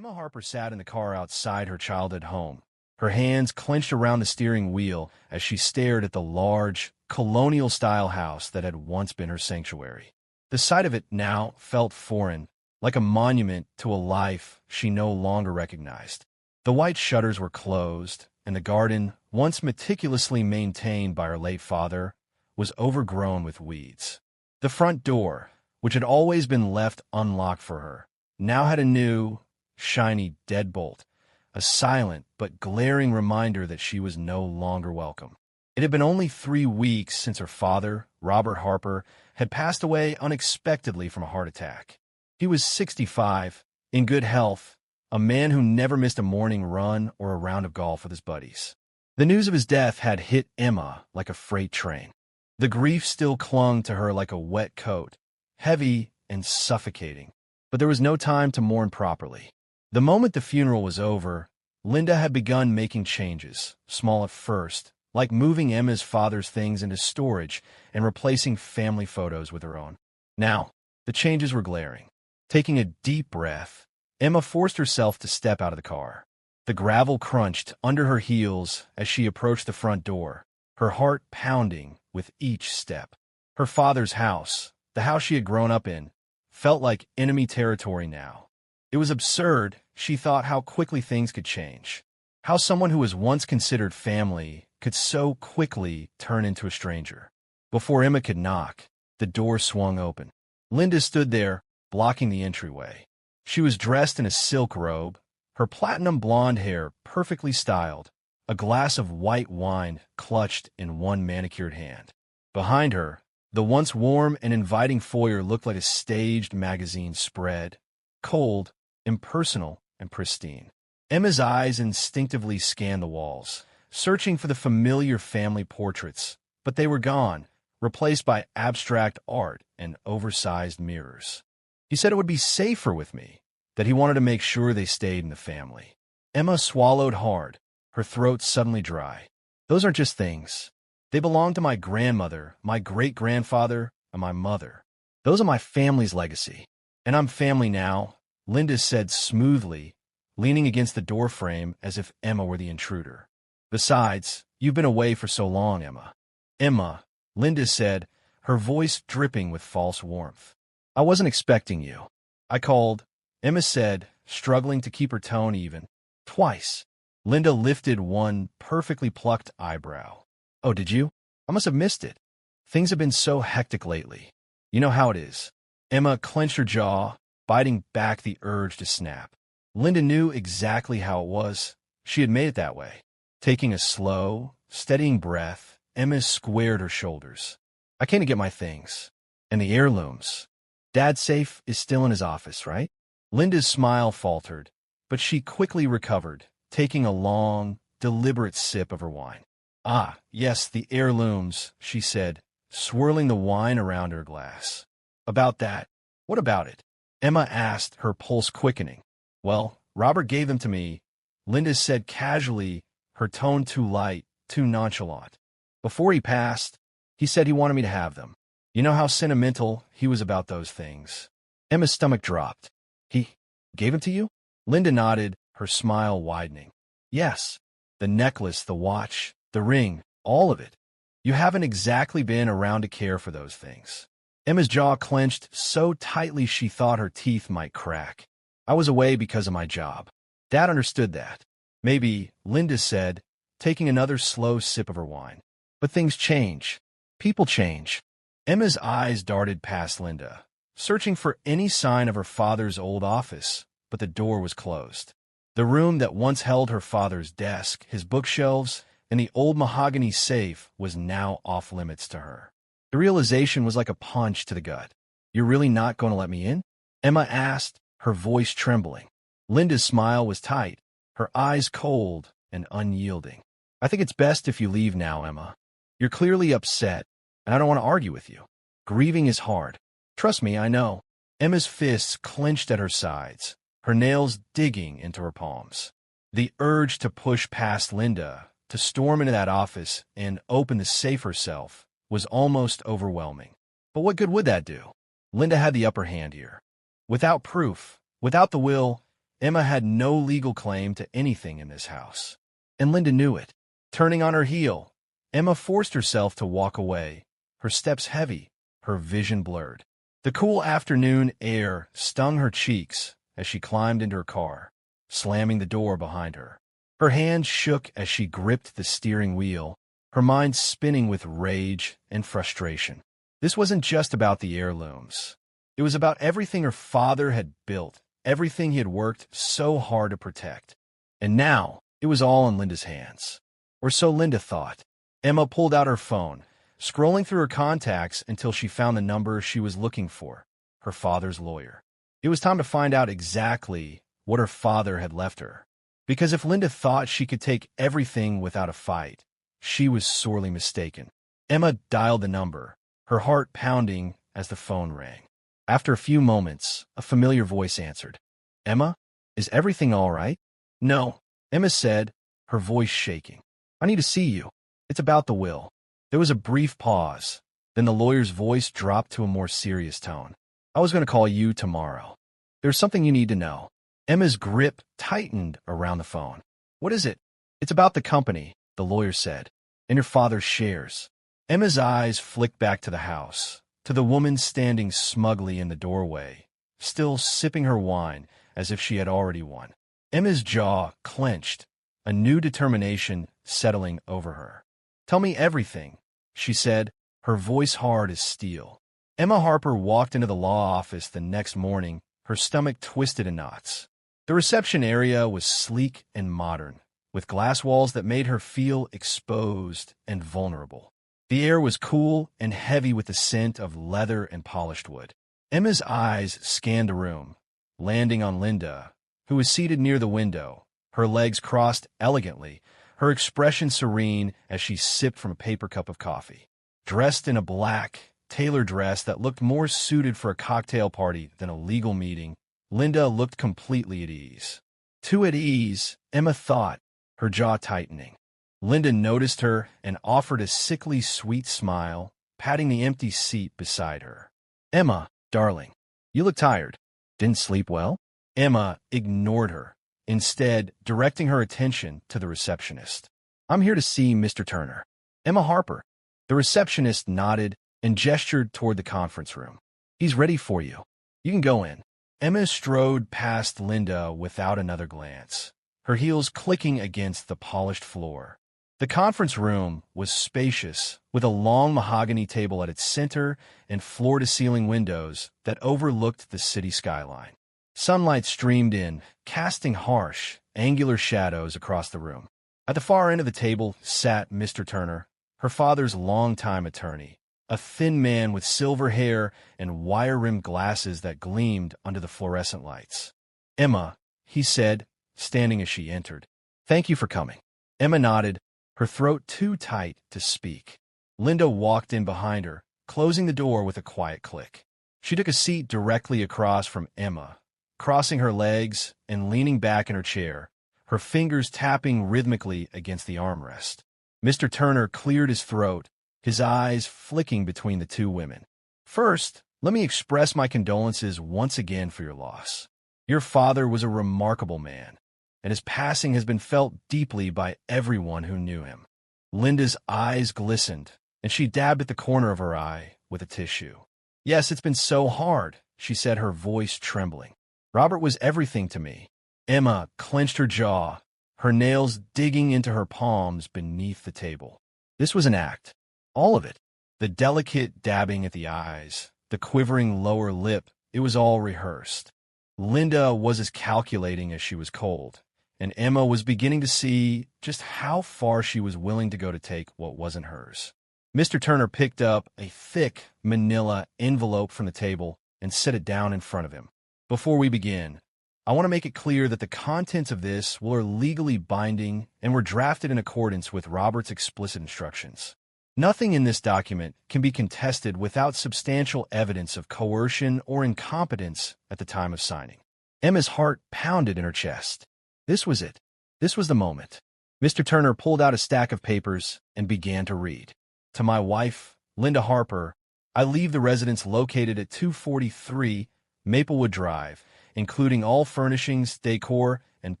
Emma Harper sat in the car outside her childhood home, her hands clenched around the steering wheel as she stared at the large, colonial-style house that had once been her sanctuary. The sight of it now felt foreign, like a monument to a life she no longer recognized. The white shutters were closed, and the garden, once meticulously maintained by her late father, was overgrown with weeds. The front door, which had always been left unlocked for her, now had a new, shiny deadbolt, a silent but glaring reminder that she was no longer welcome. It had been only 3 weeks since her father, Robert Harper, had passed away unexpectedly from a heart attack. He was 65, in good health, a man who never missed a morning run or a round of golf with his buddies. The news of his death had hit Emma like a freight train. The grief still clung to her like a wet coat, heavy and suffocating, but there was no time to mourn properly. The moment the funeral was over, Linda had begun making changes, small at first, like moving Emma's father's things into storage and replacing family photos with her own. Now, the changes were glaring. Taking a deep breath, Emma forced herself to step out of the car. The gravel crunched under her heels as she approached the front door, her heart pounding with each step. Her father's house, the house she had grown up in, felt like enemy territory now. It was absurd, she thought, how quickly things could change. How someone who was once considered family could so quickly turn into a stranger. Before Emma could knock, the door swung open. Linda stood there, blocking the entryway. She was dressed in a silk robe, her platinum blonde hair perfectly styled, a glass of white wine clutched in one manicured hand. Behind her, the once warm and inviting foyer looked like a staged magazine spread, cold, impersonal, and pristine. Emma's eyes instinctively scanned the walls, searching for the familiar family portraits, but they were gone, replaced by abstract art and oversized mirrors. He said it would be safer with me, that he wanted to make sure they stayed in the family. Emma swallowed hard, her throat suddenly dry. Those aren't just things. They belong to my grandmother, my great-grandfather, and my mother. Those are my family's legacy. And I'm family now, Linda said smoothly, leaning against the doorframe as if Emma were the intruder. Besides, you've been away for so long, Emma. Emma, Linda said, her voice dripping with false warmth. I wasn't expecting you. I called, Emma said, struggling to keep her tone even. Twice. Linda lifted one perfectly plucked eyebrow. Oh, did you? I must have missed it. Things have been so hectic lately. You know how it is. Emma clenched her jaw, biting back the urge to snap. Linda knew exactly how it was. She had made it that way. Taking a slow, steadying breath, Emma squared her shoulders. I came to get my things. And the heirlooms. Dad's safe is still in his office, right? Linda's smile faltered, but she quickly recovered, taking a long, deliberate sip of her wine. Ah, yes, the heirlooms, she said, swirling the wine around her glass. About that. What about it? Emma asked, her pulse quickening. Well, Robert gave them to me, Linda said casually, her tone too light, too nonchalant. Before he passed, he said he wanted me to have them. You know how sentimental he was about those things. Emma's stomach dropped. He gave them to you? Linda nodded, her smile widening. Yes, the necklace, the watch, the ring, all of it. You haven't exactly been around to care for those things. Emma's jaw clenched so tightly she thought her teeth might crack. I was away because of my job. Dad understood that. Maybe, Linda said, taking another slow sip of her wine. But things change. People change. Emma's eyes darted past Linda, searching for any sign of her father's old office, but the door was closed. The room that once held her father's desk, his bookshelves, and the old mahogany safe was now off-limits to her. The realization was like a punch to the gut. You're really not going to let me in? Emma asked, her voice trembling. Linda's smile was tight, her eyes cold and unyielding. I think it's best if you leave now, Emma. You're clearly upset, and I don't want to argue with you. Grieving is hard. Trust me, I know. Emma's fists clenched at her sides, her nails digging into her palms. The urge to push past Linda, to storm into that office and open the safe herself, was almost overwhelming. But what good would that do? Linda had the upper hand here. Without proof, without the will, Emma had no legal claim to anything in this house, and Linda knew it. Turning on her heel, Emma forced herself to walk away, her steps heavy, her vision blurred. The cool afternoon air stung her cheeks as she climbed into her car, slamming the door behind her. Her hands shook as she gripped the steering wheel, her mind spinning with rage and frustration. This wasn't just about the heirlooms. It was about everything her father had built, everything he had worked so hard to protect. And now, it was all in Linda's hands. Or so Linda thought. Emma pulled out her phone, scrolling through her contacts until she found the number she was looking for, her father's lawyer. It was time to find out exactly what her father had left her. Because if Linda thought she could take everything without a fight, she was sorely mistaken. Emma dialed the number, her heart pounding as the phone rang. After a few moments, a familiar voice answered. "Emma, is everything all right?" "No," Emma said, her voice shaking. "I need to see you. It's about the will." There was a brief pause. Then the lawyer's voice dropped to a more serious tone. "I was going to call you tomorrow. There's something you need to know." Emma's grip tightened around the phone. "What is it?" "It's about the company," the lawyer said, "and your father's shares." Emma's eyes flicked back to the house, to the woman standing smugly in the doorway, still sipping her wine as if she had already won. Emma's jaw clenched, a new determination settling over her. "Tell me everything," she said, her voice hard as steel. Emma Harper walked into the law office the next morning, her stomach twisted in knots. The reception area was sleek and modern, with glass walls that made her feel exposed and vulnerable. The air was cool and heavy with the scent of leather and polished wood. Emma's eyes scanned the room, landing on Linda, who was seated near the window, her legs crossed elegantly, her expression serene as she sipped from a paper cup of coffee. Dressed in a black, tailored dress that looked more suited for a cocktail party than a legal meeting, Linda looked completely at ease. Too at ease, Emma thought, her jaw tightening. Linda noticed her and offered a sickly sweet smile, patting the empty seat beside her. "Emma, darling, you look tired. Didn't sleep well?" Emma ignored her, instead directing her attention to the receptionist. "I'm here to see Mr. Turner." "Emma Harper." The receptionist nodded and gestured toward the conference room. "He's ready for you. You can go in." Emma strode past Linda without another glance, her heels clicking against the polished floor. The conference room was spacious, with a long mahogany table at its center and floor-to-ceiling windows that overlooked the city skyline. Sunlight streamed in, casting harsh, angular shadows across the room. At the far end of the table sat Mr. Turner, her father's longtime attorney, a thin man with silver hair and wire-rimmed glasses that gleamed under the fluorescent lights. "Emma," he said, standing as she entered. "Thank you for coming." Emma nodded, her throat too tight to speak. Linda walked in behind her, closing the door with a quiet click. She took a seat directly across from Emma, crossing her legs and leaning back in her chair, her fingers tapping rhythmically against the armrest. Mr. Turner cleared his throat, his eyes flicking between the two women. "First, let me express my condolences once again for your loss. Your father was a remarkable man, and his passing has been felt deeply by everyone who knew him." Linda's eyes glistened, and she dabbed at the corner of her eye with a tissue. "Yes, it's been so hard," she said, her voice trembling. "Robert was everything to me." Emma clenched her jaw, her nails digging into her palms beneath the table. This was an act. All of it. The delicate dabbing at the eyes, the quivering lower lip, it was all rehearsed. Linda was as calculating as she was cold, and Emma was beginning to see just how far she was willing to go to take what wasn't hers. Mr. Turner picked up a thick manila envelope from the table and set it down in front of him. "Before we begin, I want to make it clear that the contents of this will are legally binding and were drafted in accordance with Robert's explicit instructions. Nothing in this document can be contested without substantial evidence of coercion or incompetence at the time of signing." Emma's heart pounded in her chest. This was it. This was the moment. Mr. Turner pulled out a stack of papers and began to read. "To my wife, Linda Harper, I leave the residence located at 243 Maplewood Drive including all furnishings, decor, and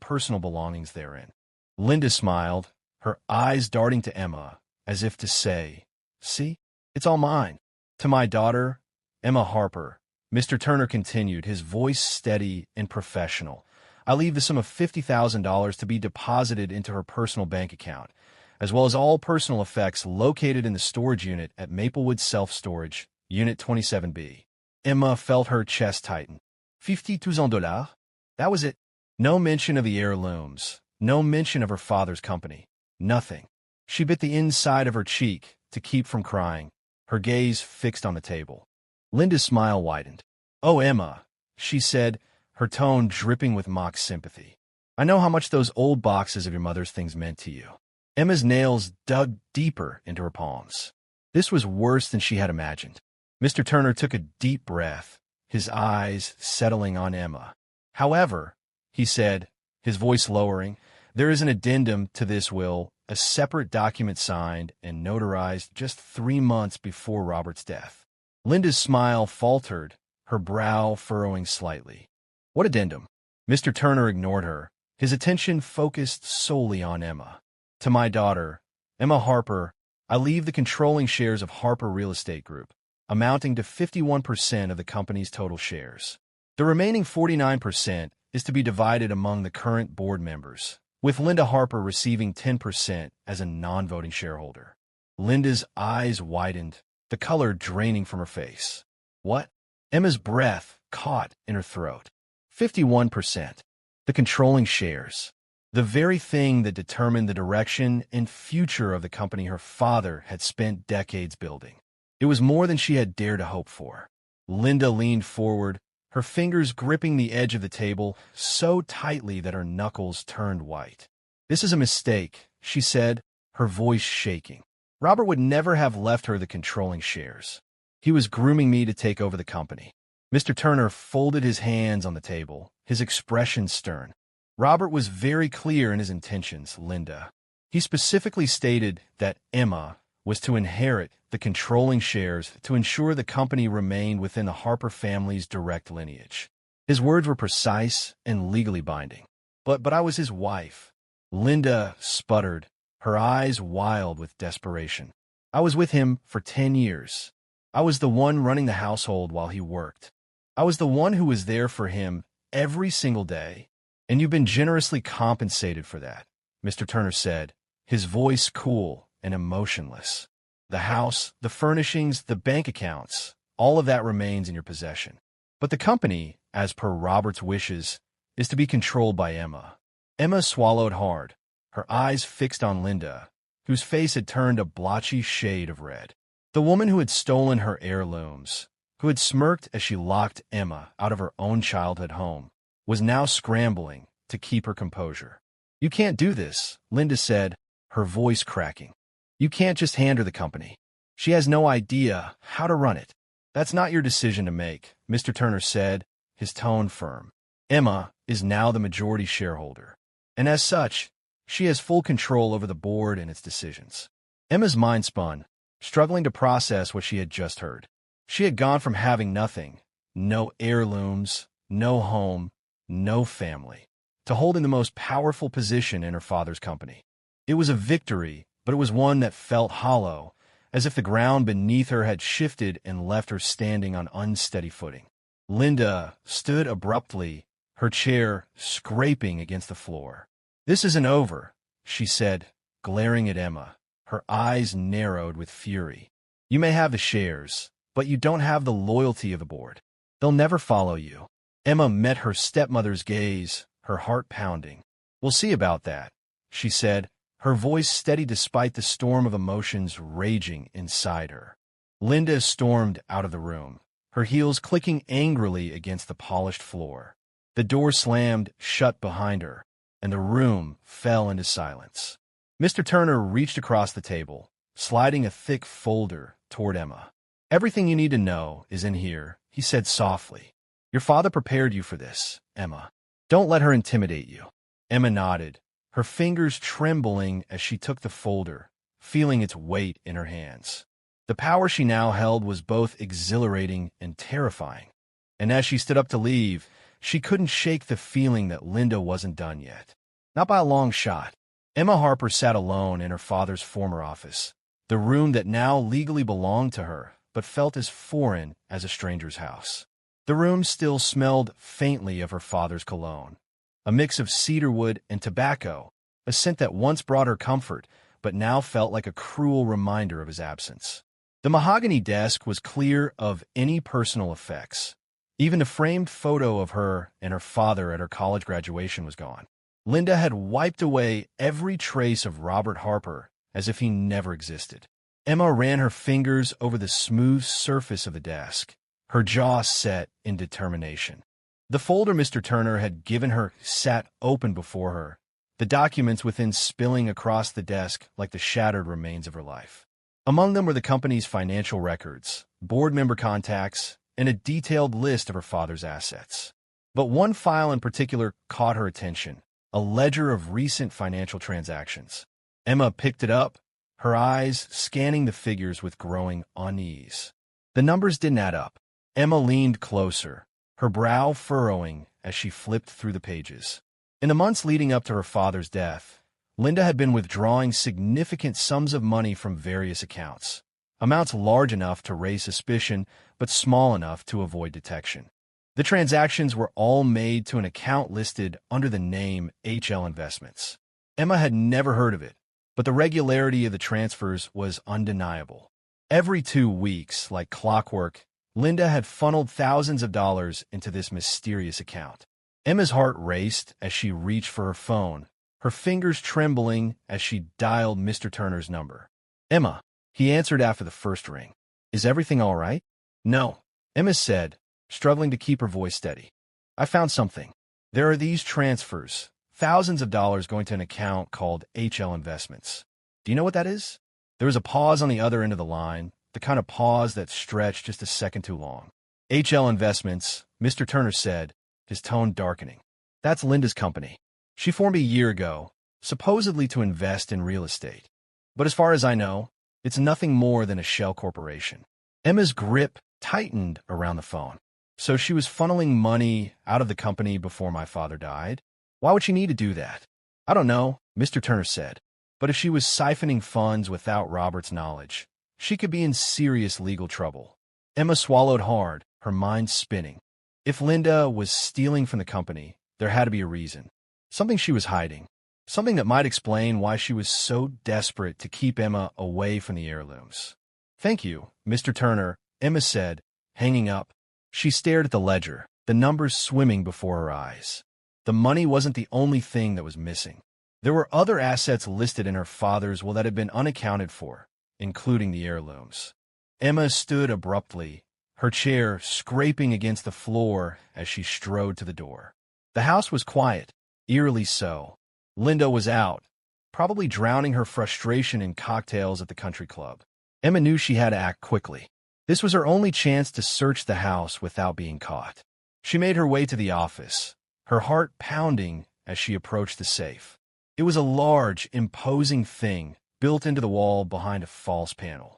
personal belongings therein. Linda smiled, her eyes darting to Emma, as if to say, "See, it's all mine." "To my daughter, Emma Harper," Mr. Turner continued, his voice steady and professional, "I leave the sum of $50,000 to be deposited into her personal bank account, as well as all personal effects located in the storage unit at Maplewood Self-Storage, Unit 27B. Emma felt her chest tighten. $50,000? That was it. No mention of the heirlooms, no mention of her father's company. Nothing. She bit the inside of her cheek to keep from crying, her gaze fixed on the table. Linda's smile widened. "Oh, Emma," she said, her tone dripping with mock sympathy. "I know how much those old boxes of your mother's things meant to you." Emma's nails dug deeper into her palms. This was worse than she had imagined. Mr. Turner took a deep breath, his eyes settling on Emma. "However," he said, his voice lowering, "there is an addendum to this will, a separate document signed and notarized just 3 months before Robert's death." Linda's smile faltered, her brow furrowing slightly. "What addendum?" Mr. Turner ignored her, his attention focused solely on Emma. "To my daughter, Emma Harper, I leave the controlling shares of Harper Real Estate Group, amounting to 51% of the company's total shares. The remaining 49% is to be divided among the current board members, with Linda Harper receiving 10% as a non-voting shareholder." Linda's eyes widened, the color draining from her face. "What?" Emma's breath caught in her throat. 51%. The controlling shares. The very thing that determined the direction and future of the company her father had spent decades building. It was more than she had dared to hope for. Linda leaned forward, her fingers gripping the edge of the table so tightly that her knuckles turned white. "This is a mistake," she said, her voice shaking. "Robert would never have left her the controlling shares. He was grooming me to take over the company." Mr. Turner folded his hands on the table, his expression stern. "Robert was very clear in his intentions, Linda. He specifically stated that Emma was to inherit the controlling shares to ensure the company remained within the Harper family's direct lineage. His words were precise and legally binding. But I was his wife." Linda sputtered, her eyes wild with desperation. "I was with him for 10 years. I was the one running the household while he worked. I was the one who was there for him every single day. And you've been generously compensated for that," Mr. Turner said, his voice cool and emotionless. "The house, the furnishings, the bank accounts, all of that remains in your possession. But the company, as per Robert's wishes, is to be controlled by Emma." Emma swallowed hard, her eyes fixed on Linda, whose face had turned a blotchy shade of red. The woman who had stolen her heirlooms, who had smirked as she locked Emma out of her own childhood home, was now scrambling to keep her composure. "You can't do this," Linda said, her voice cracking. "You can't just hand her the company. She has no idea how to run it." "That's not your decision to make," Mr. Turner said, his tone firm. "Emma is now the majority shareholder, and as such, she has full control over the board and its decisions." Emma's mind spun, struggling to process what she had just heard. She had gone from having nothing, no heirlooms, no home, no family, to holding the most powerful position in her father's company. It was a victory, but it was one that felt hollow, as if the ground beneath her had shifted and left her standing on unsteady footing. Linda stood abruptly, her chair scraping against the floor. "This isn't over," she said, glaring at Emma, her eyes narrowed with fury. "You may have the shares, but you don't have the loyalty of the board. They'll never follow you." Emma met her stepmother's gaze, her heart pounding. "We'll see about that," she said, her voice steady despite the storm of emotions raging inside her. Linda stormed out of the room, her heels clicking angrily against the polished floor. The door slammed shut behind her, and the room fell into silence. Mr. Turner reached across the table, sliding a thick folder toward Emma. "Everything you need to know is in here," he said softly. "Your father prepared you for this, Emma. Don't let her intimidate you." Emma nodded, her fingers trembling as she took the folder, feeling its weight in her hands. The power she now held was both exhilarating and terrifying. And as she stood up to leave, she couldn't shake the feeling that Linda wasn't done yet. Not by a long shot. Emma Harper sat alone in her father's former office, the room that now legally belonged to her, but felt as foreign as a stranger's house. The room still smelled faintly of her father's cologne, a mix of cedarwood and tobacco, a scent that once brought her comfort, but now felt like a cruel reminder of his absence. The mahogany desk was clear of any personal effects. Even a framed photo of her and her father at her college graduation was gone. Linda had wiped away every trace of Robert Harper as if he never existed. Emma ran her fingers over the smooth surface of the desk, her jaw set in determination. The folder Mr. Turner had given her sat open before her, the documents within spilling across the desk like the shattered remains of her life. Among them were the company's financial records, board member contacts, and a detailed list of her father's assets. But one file in particular caught her attention, a ledger of recent financial transactions. Emma picked it up, her eyes scanning the figures with growing unease. The numbers didn't add up. Emma leaned closer, her brow furrowing as she flipped through the pages. In the months leading up to her father's death, Linda had been withdrawing significant sums of money from various accounts, amounts large enough to raise suspicion, but small enough to avoid detection. The transactions were all made to an account listed under the name HL Investments. Emma had never heard of it, but the regularity of the transfers was undeniable. Every 2 weeks, like clockwork, Linda had funneled thousands of dollars into this mysterious account. Emma's heart raced as she reached for her phone, her fingers trembling as she dialed Mr. Turner's number. "Emma," he answered after the first ring. "Is everything all right?" "No," Emma said, struggling to keep her voice steady. "I found something. There are these transfers, thousands of dollars going to an account called HL Investments. Do you know what that is?" There was a pause on the other end of the line, the kind of pause that stretched just a second too long. "HL Investments," Mr. Turner said, his tone darkening. "That's Linda's company. She formed a year ago, supposedly to invest in real estate. But as far as I know, it's nothing more than a shell corporation." Emma's grip tightened around the phone. "So she was funneling money out of the company before my father died? Why would she need to do that?" "I don't know," Mr. Turner said. "But if she was siphoning funds without Robert's knowledge, she could be in serious legal trouble." Emma swallowed hard, her mind spinning. If Linda was stealing from the company, there had to be a reason. Something she was hiding. Something that might explain why she was so desperate to keep Emma away from the heirlooms. "Thank you, Mr. Turner," Emma said, hanging up. She stared at the ledger, the numbers swimming before her eyes. The money wasn't the only thing that was missing. There were other assets listed in her father's will that had been unaccounted for, including the heirlooms. Emma stood abruptly, her chair scraping against the floor as she strode to the door. The house was quiet, eerily so. Linda was out, probably drowning her frustration in cocktails at the country club. Emma knew she had to act quickly. This was her only chance to search the house without being caught. She made her way to the office, her heart pounding as she approached the safe. It was a large, imposing thing built into the wall behind a false panel.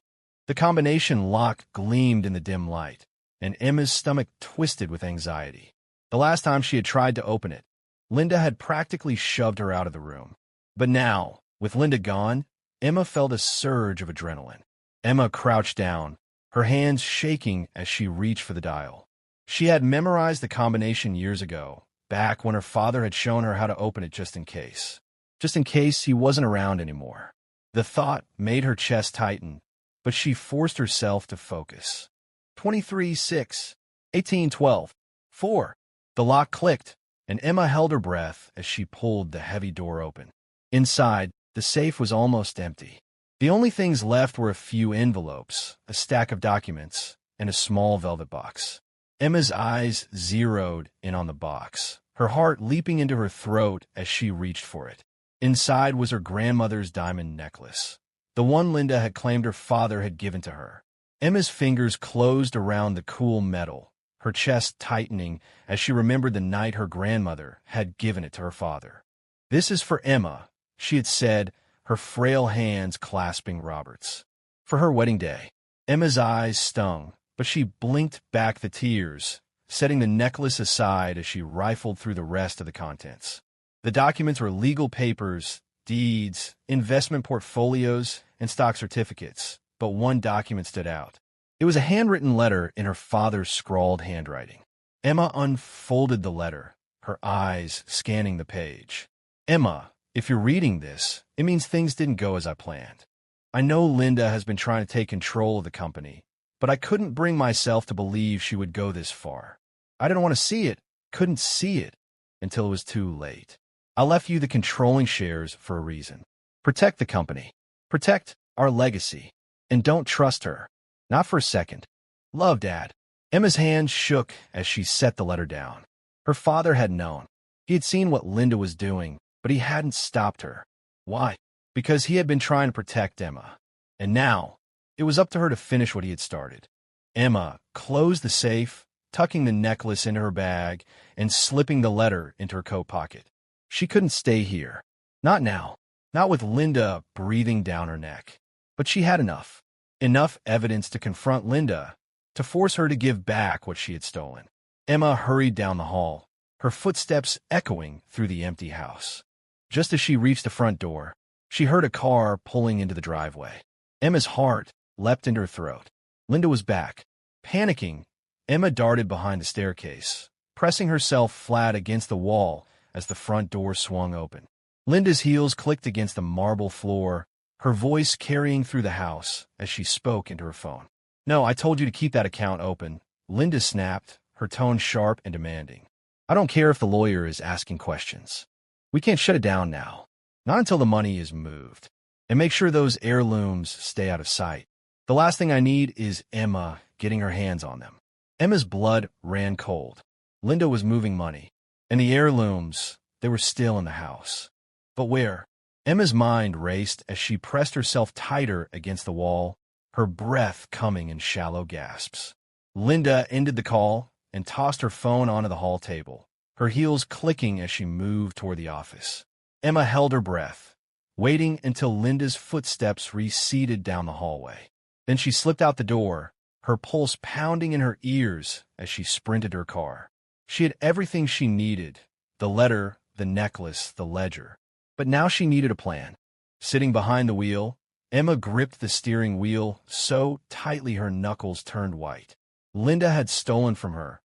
The combination lock gleamed in the dim light, and Emma's stomach twisted with anxiety. The last time she had tried to open it, Linda had practically shoved her out of the room. But now, with Linda gone, Emma felt a surge of adrenaline. Emma crouched down, her hands shaking as she reached for the dial. She had memorized the combination years ago, back when her father had shown her how to open it just in case. Just in case he wasn't around anymore. The thought made her chest tighten, but she forced herself to focus. 23-6, 18-12, 4. The lock clicked, and Emma held her breath as she pulled the heavy door open. Inside, the safe was almost empty. The only things left were a few envelopes, a stack of documents, and a small velvet box. Emma's eyes zeroed in on the box, her heart leaping into her throat as she reached for it. Inside was her grandmother's diamond necklace, the one Linda had claimed her father had given to her. Emma's fingers closed around the cool metal, her chest tightening as she remembered the night her grandmother had given it to her father. "This is for Emma," she had said, her frail hands clasping Robert's. "For her wedding day." Emma's eyes stung, but she blinked back the tears, setting the necklace aside as she rifled through the rest of the contents. The documents were legal papers, deeds, investment portfolios, and stock certificates, but one document stood out. It was a handwritten letter in her father's scrawled handwriting. Emma unfolded the letter, her eyes scanning the page. "Emma, if you're reading this, it means things didn't go as I planned. I know Linda has been trying to take control of the company, but I couldn't bring myself to believe she would go this far. I didn't want to see it, couldn't see it, until it was too late. I left you the controlling shares for a reason. Protect the company. Protect our legacy. And don't trust her. Not for a second. Love, Dad." Emma's hand shook as she set the letter down. Her father had known. He had seen what Linda was doing, but he hadn't stopped her. Why? Because he had been trying to protect Emma. And now, it was up to her to finish what he had started. Emma closed the safe, tucking the necklace into her bag and slipping the letter into her coat pocket. She couldn't stay here. Not now. Not with Linda breathing down her neck. But she had enough. Enough evidence to confront Linda, to force her to give back what she had stolen. Emma hurried down the hall, her footsteps echoing through the empty house. Just as she reached the front door, she heard a car pulling into the driveway. Emma's heart leapt into her throat. Linda was back. Panicking, Emma darted behind the staircase, pressing herself flat against the wall as the front door swung open. Linda's heels clicked against the marble floor, her voice carrying through the house as she spoke into her phone. "No, I told you to keep that account open," Linda snapped, her tone sharp and demanding. "I don't care if the lawyer is asking questions. We can't shut it down now. Not until the money is moved. And make sure those heirlooms stay out of sight. The last thing I need is Emma getting her hands on them." Emma's blood ran cold. Linda was moving money. And the heirlooms, they were still in the house. But where? Emma's mind raced as she pressed herself tighter against the wall, her breath coming in shallow gasps. Linda ended the call and tossed her phone onto the hall table, her heels clicking as she moved toward the office. Emma held her breath, waiting until Linda's footsteps receded down the hallway. Then she slipped out the door, her pulse pounding in her ears as she sprinted to her car. She had everything she needed, the letter, the necklace, the ledger. But now she needed a plan. Sitting behind the wheel, Emma gripped the steering wheel so tightly her knuckles turned white. Linda had stolen from her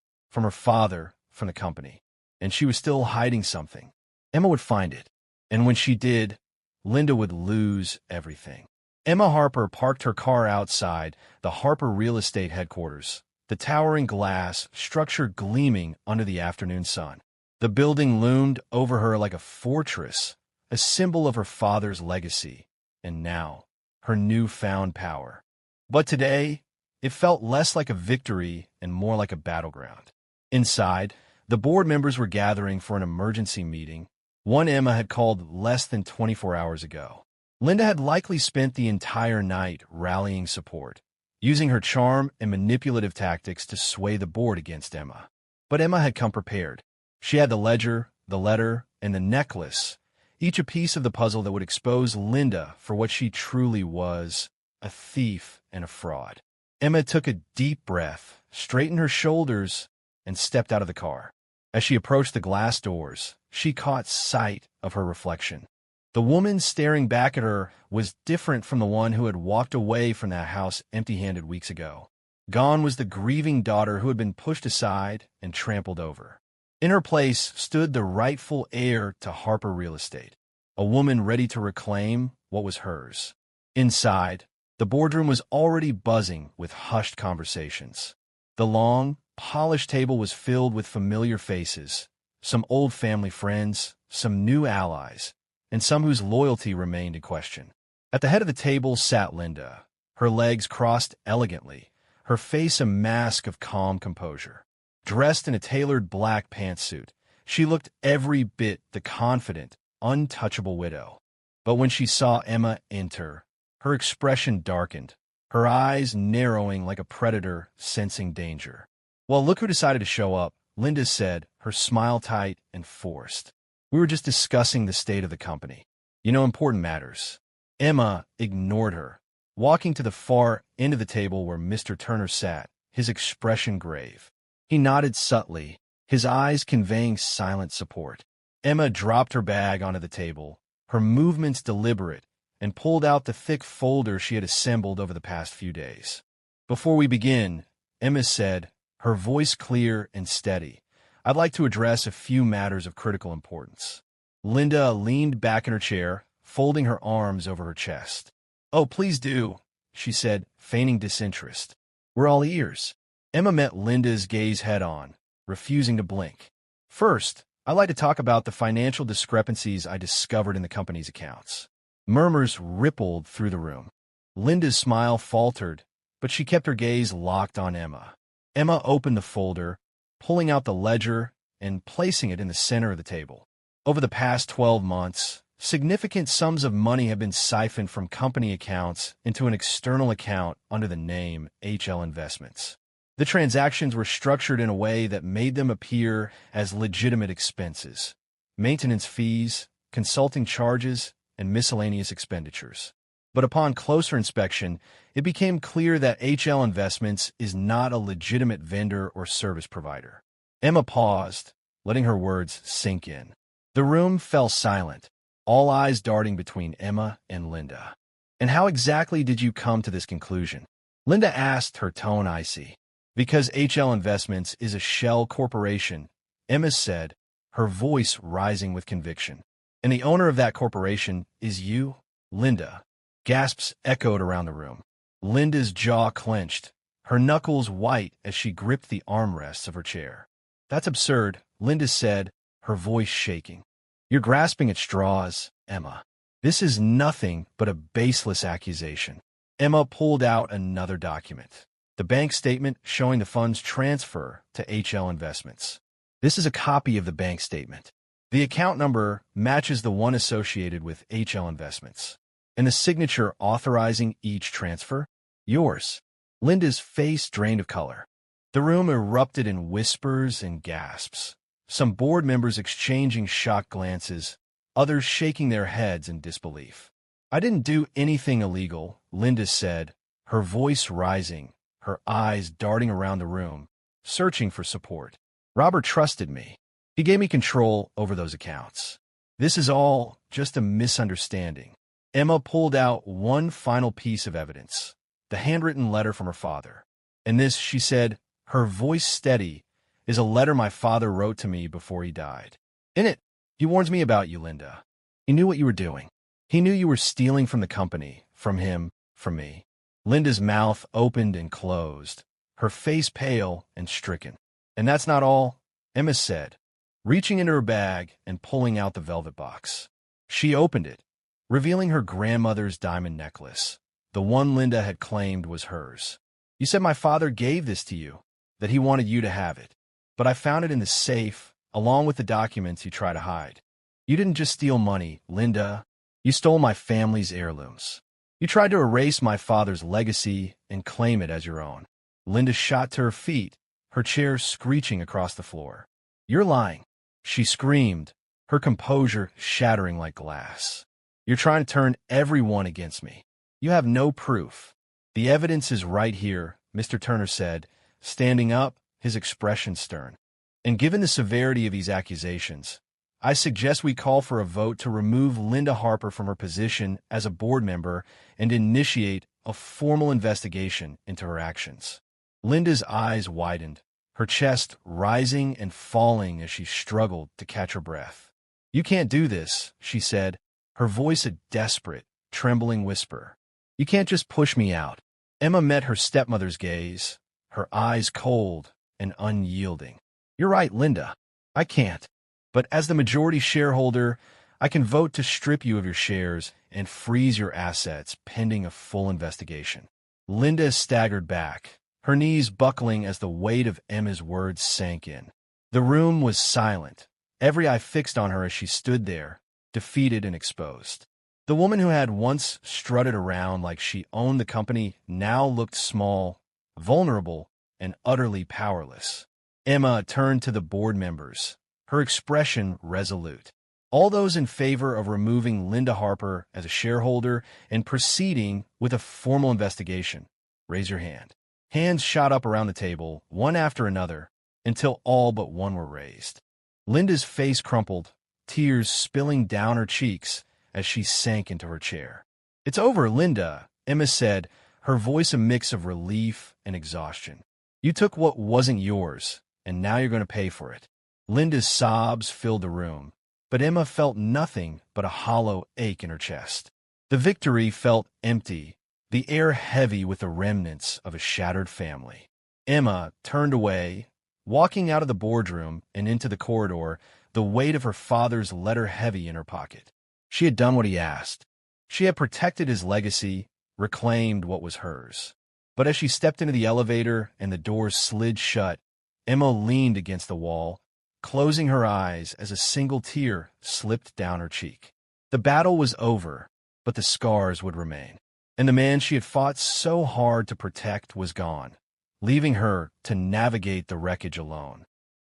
father, from the company, and she was still hiding something. Emma would find it, and when she did, Linda would lose everything. Emma Harper parked her car outside the Harper Real Estate headquarters, the towering glass structure gleaming under the afternoon sun. The building loomed over her like a fortress, a symbol of her father's legacy, and now, her newfound power. But today, it felt less like a victory and more like a battleground. Inside, the board members were gathering for an emergency meeting, one Emma had called less than 24 hours ago. Linda had likely spent the entire night rallying support, using her charm and manipulative tactics to sway the board against Emma. But Emma had come prepared. She had the ledger, the letter, and the necklace, each a piece of the puzzle that would expose Linda for what she truly was, a thief and a fraud. Emma took a deep breath, straightened her shoulders, and stepped out of the car. As she approached the glass doors, she caught sight of her reflection. The woman staring back at her was different from the one who had walked away from that house empty-handed weeks ago. Gone was the grieving daughter who had been pushed aside and trampled over. In her place stood the rightful heir to Harper Real Estate, a woman ready to reclaim what was hers. Inside, the boardroom was already buzzing with hushed conversations. The long, polished table was filled with familiar faces, some old family friends, some new allies, and some whose loyalty remained in question. At the head of the table sat Linda, her legs crossed elegantly, her face a mask of calm composure. Dressed in a tailored black pantsuit, she looked every bit the confident, untouchable widow. But when she saw Emma enter, her expression darkened, her eyes narrowing like a predator sensing danger. "Well, look who decided to show up," Linda said, her smile tight and forced. "We were just discussing the state of the company. Important matters." Emma ignored her, walking to the far end of the table where Mr. Turner sat, his expression grave. He nodded subtly, his eyes conveying silent support. Emma dropped her bag onto the table, her movements deliberate, and pulled out the thick folder she had assembled over the past few days. "Before we begin," Emma said, her voice clear and steady, "I'd like to address a few matters of critical importance." Linda leaned back in her chair, folding her arms over her chest. "Oh, please do," she said, feigning disinterest. "We're all ears." Emma met Linda's gaze head-on, refusing to blink. "First, I'd like to talk about the financial discrepancies I discovered in the company's accounts." Murmurs rippled through the room. Linda's smile faltered, but she kept her gaze locked on Emma. Emma opened the folder, pulling out the ledger and placing it in the center of the table. Over the past 12 months, significant sums of money have been siphoned from company accounts into an external account under the name HL Investments. The transactions were structured in a way that made them appear as legitimate expenses: maintenance fees, consulting charges, and miscellaneous expenditures. But upon closer inspection, it became clear that HL Investments is not a legitimate vendor or service provider. Emma paused, letting her words sink in. The room fell silent, all eyes darting between Emma and Linda. "And how exactly did you come to this conclusion?" Linda asked, her tone icy. "Because HL Investments is a shell corporation," Emma said, her voice rising with conviction. "And the owner of that corporation is you, Linda." Gasps echoed around the room. Linda's jaw clenched, her knuckles white as she gripped the armrests of her chair. "That's absurd," Linda said, her voice shaking. "You're grasping at straws, Emma. This is nothing but a baseless accusation." Emma pulled out another document, the bank statement showing the fund's transfer to HL Investments. "This is a copy of the bank statement. The account number matches the one associated with HL Investments. And the signature authorizing each transfer? Yours." Linda's face drained of color. The room erupted in whispers and gasps, some board members exchanging shocked glances, others shaking their heads in disbelief. "I didn't do anything illegal," Linda said, her voice rising, her eyes darting around the room, searching for support. "Robert trusted me. He gave me control over those accounts. This is all just a misunderstanding." Emma pulled out one final piece of evidence, the handwritten letter from her father. "And this," she said, her voice steady, "is a letter my father wrote to me before he died. In it, he warns me about you, Linda. He knew what you were doing. He knew you were stealing from the company, from him, from me." Linda's mouth opened and closed, her face pale and stricken. "And that's not all," Emma said, reaching into her bag and pulling out the velvet box. She opened it, revealing her grandmother's diamond necklace, the one Linda had claimed was hers. "You said my father gave this to you, that he wanted you to have it. But I found it in the safe, along with the documents you try to hide. You didn't just steal money, Linda. You stole my family's heirlooms. You tried to erase my father's legacy and claim it as your own." Linda shot to her feet, her chair screeching across the floor. "You're lying," she screamed, her composure shattering like glass. "You're trying to turn everyone against me. You have no proof." "The evidence is right here," Mr. Turner said, standing up, his expression stern. "And given the severity of these accusations, I suggest we call for a vote to remove Linda Harper from her position as a board member and initiate a formal investigation into her actions." Linda's eyes widened, her chest rising and falling as she struggled to catch her breath. "You can't do this," she said, her voice a desperate, trembling whisper. "You can't just push me out." Emma met her stepmother's gaze, her eyes cold and unyielding. "You're right, Linda. I can't. But as the majority shareholder, I can vote to strip you of your shares and freeze your assets pending a full investigation." Linda staggered back, her knees buckling as the weight of Emma's words sank in. The room was silent, every eye fixed on her as she stood there, defeated and exposed. The woman who had once strutted around like she owned the company now looked small, vulnerable, and utterly powerless. Emma turned to the board members, her expression resolute. "All those in favor of removing Linda Harper as a shareholder and proceeding with a formal investigation, raise your hand." Hands shot up around the table, one after another, until all but one were raised. Linda's face crumpled, tears spilling down her cheeks as she sank into her chair. "It's over, Linda," Emma said, her voice a mix of relief and exhaustion. "You took what wasn't yours, and now you're going to pay for it." Linda's sobs filled the room, but Emma felt nothing but a hollow ache in her chest. The victory felt empty, the air heavy with the remnants of a shattered family. Emma turned away, walking out of the boardroom and into the corridor, the weight of her father's letter heavy in her pocket. She had done what he asked. She had protected his legacy, reclaimed what was hers. But as she stepped into the elevator and the doors slid shut, Emma leaned against the wall, closing her eyes as a single tear slipped down her cheek. The battle was over, but the scars would remain. And the man she had fought so hard to protect was gone, leaving her to navigate the wreckage alone.